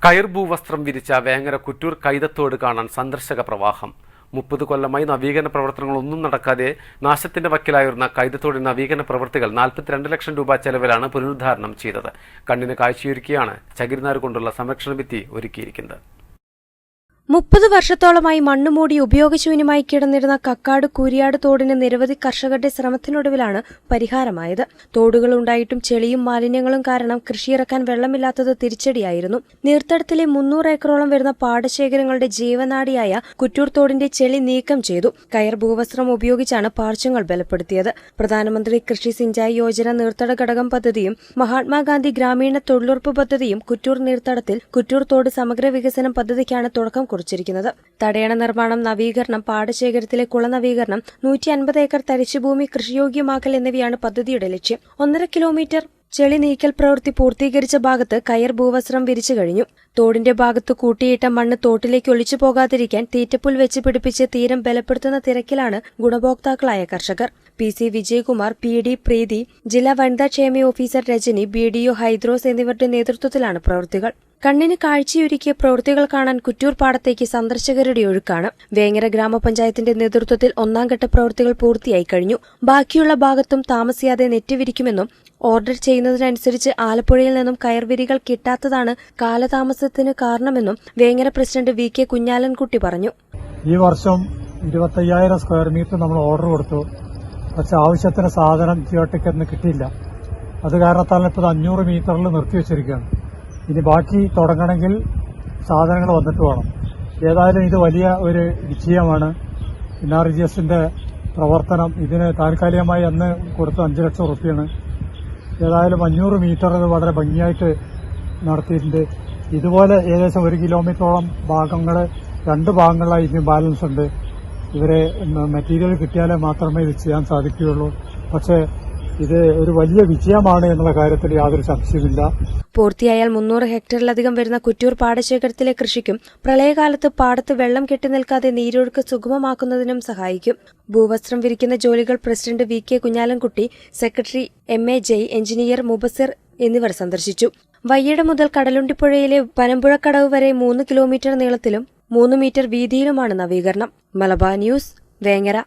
കയർ ഭൂവസ്ത്രം വിരിച്ച വേങ്ങര കുറ്റൂർ കൈതത്തോട് കാണാൻ സന്ദർശക പ്രവാഹം. 30 കൊല്ലമായി നവീകരണ പ്രവർത്തനങ്ങളൊന്നും നടക്കാതെ നാശത്തിന്റെ വക്കിലായിരുന്ന കൈതത്തോടിന്റെ നവീകരണ പ്രവൃത്തികൾ 42 ലക്ഷം രൂപ ചെലവിലാണ് പുനരുദ്ധാരണം ചെയ്തത്. കണ്ണിന് കാഴ്ചയൊരുക്കിയാണ് ചകിരിനാര് കൊണ്ടുള്ള സംരക്ഷണ ഭിത്തി ഒരുക്കിയിരിക്കുന്നത്. 30 വർഷത്തോളമായി മണ്ണുമൂടി ഉപയോഗശൂന്യമായി കിടന്നിരുന്ന കക്കാട് കൂരിയാട് തോടിന് നിരവധി കർഷകരുടെ ശ്രമത്തിനൊടുവിലാണ് പരിഹാരമായത്. തോടുകളുണ്ടായിട്ടും ചെളിയും മാലിന്യങ്ങളും കാരണം കൃഷിയിറക്കാൻ വെള്ളമില്ലാത്തത് തിരിച്ചടിയായിരുന്നു. നീർത്തടത്തിലെ 300 ഏക്കറോളം വരുന്ന പാടശേഖരങ്ങളുടെ ജീവനാഡിയായ കുറ്റൂർ തോടിന്റെ ചെളി നീക്കം ചെയ്തു. കയർ ഭൂവസ്ത്രം ഉപയോഗിച്ചാണ് പാർശ്വങ്ങൾ ബലപ്പെടുത്തിയത്. പ്രധാനമന്ത്രി കൃഷി സിഞ്ചായി യോജന നീർത്തട ഘടകം പദ്ധതിയും മഹാത്മാഗാന്ധി ഗ്രാമീണ തൊഴിലുറപ്പ് പദ്ധതിയും കുറ്റൂർ നീർത്തടത്തിൽ കുറ്റൂർ തോട് സമഗ്ര വികസനം പദ്ധതിക്കാണ് തുടക്കം കുറിച്ചിരിക്കുന്നത്. തടയണ നിർമ്മാണം, നവീകരണം, പാടശേഖരത്തിലെ കുള നവീകരണം, 150 ഏക്കർ തരിശുഭൂമി കൃഷിയോഗ്യമാക്കൽ എന്നിവയാണ് പദ്ധതിയുടെ ലക്ഷ്യം. 1.5 കിലോമീറ്റർ ചെളി നീക്കൽ പ്രവൃത്തി പൂർത്തീകരിച്ച ഭാഗത്ത് കയർ ഭൂവസ്ത്രം വിരിച്ചു കഴിഞ്ഞു. തോടിന്റെ ഭാഗത്ത് കൂട്ടിയിട്ട മണ്ണ് തോട്ടിലേക്ക് ഒലിച്ചു പോകാതിരിക്കാൻ തീറ്റപ്പുൽ വെച്ച് പിടിപ്പിച്ച് തീരം ബലപ്പെടുത്തുന്ന തിരക്കിലാണ് ഗുണഭോക്താക്കളായ കർഷകർ. PC വിജയകുമാർ, PD പ്രീതി, ജില്ലാ വനിതാ ക്ഷേമ ഓഫീസർ രജനി, BDO ഹൈദ്രോസ് എന്നിവരുടെ നേതൃത്വത്തിലാണ് പ്രവൃത്തികൾ. കണ്ണിന് കാഴ്ചയൊരുക്കിയ പ്രവൃത്തികൾ കാണാൻ കുറ്റൂർ പാടത്തേക്ക് സന്ദർശകരുടെ ഒഴുക്കാണ്. വേങ്ങര ഗ്രാമപഞ്ചായത്തിന്റെ നേതൃത്വത്തിൽ 1ാം ഘട്ട പ്രവൃത്തികൾ പൂർത്തിയായി കഴിഞ്ഞു. ബാക്കിയുള്ള ഭാഗത്തും താമസിയാതെ നെറ്റ് വിരിക്കുമെന്നും ഓർഡർ ചെയ്യുന്നതിനനുസരിച്ച് ആലപ്പുഴയിൽ നിന്നും കയർവിരികൾ കിട്ടാത്തതാണ് കാലതാമസത്തിന് കാരണമെന്നും വേങ്ങര പ്രസിഡന്റ് VK കുഞ്ഞാലൻകുട്ടി പറഞ്ഞു. ഈ വർഷം 25,000 സ്ക്വയർ മീറ്റർ നമ്മൾ ഓർഡർ കൊടുത്തു. പക്ഷെ ആവശ്യത്തിന് സാധനം ജിയോടെക്കിന് കിട്ടിയില്ല. അത് കാരണത്താൽ ഇപ്പോൾ 500 മീറ്ററിൽ നിർത്തിവെച്ചിരിക്കുകയാണ്. ഇനി ബാക്കി തുടങ്ങണമെങ്കിൽ സാധനങ്ങൾ വന്നിട്ട് വേണം. ഏതായാലും ഇത് വലിയ ഒരു വിജയമാണ്. NRGSന്റെ പ്രവർത്തനം. ഇതിന് താൽക്കാലികമായി അന്ന് കൊടുത്ത 5 ലക്ഷം റുപ്യാണ്. ഏതായാലും 500 മീറ്റർ വളരെ ഭംഗിയായിട്ട് നടത്തിയിട്ടുണ്ട്. ഇതുപോലെ ഏകദേശം 1 കിലോമീറ്ററോളം ഭാഗങ്ങൾ 2 ഭാഗങ്ങളായി ഇനി ബാലൻസ് ഉണ്ട്. ഇവരെ മെറ്റീരിയൽ കിട്ടിയാലേ മാത്രമേ ഇത് ചെയ്യാൻ സാധിക്കുകയുള്ളൂ. പക്ഷേ ഇത് ഒരു വലിയ വിജയമാണ് എന്നുള്ള കാര്യത്തിൽ യാതൊരു സംശയമില്ല. പൂർത്തിയായാൽ 300 ഹെക്ടറിലധികം വരുന്ന കുറ്റൂർ പാടശേഖരത്തിലെ കൃഷിക്കും പ്രളയകാലത്ത് പാടത്ത് വെള്ളം കെട്ടിനിൽക്കാതെ നീരൊഴുക്ക് സുഗമമാക്കുന്നതിനും സഹായിക്കും. ഭൂവസ്ത്രം വിരിക്കുന്ന ജോലികൾ president VK Kunhalankutty, secretary MA ജയ്, എഞ്ചിനീയർ മുബസിർ എന്നിവർ സന്ദർശിച്ചു. വയ്യട മുതൽ കടലുണ്ടിപ്പുഴയിലെ പനമ്പുഴക്കടവ് വരെ 3 കിലോമീറ്റർ നീളത്തിലും 3 മീറ്റർ വീതിയിലുമാണ് നവീകരണം. മലബാർ ന്യൂസ്, വേങ്ങര.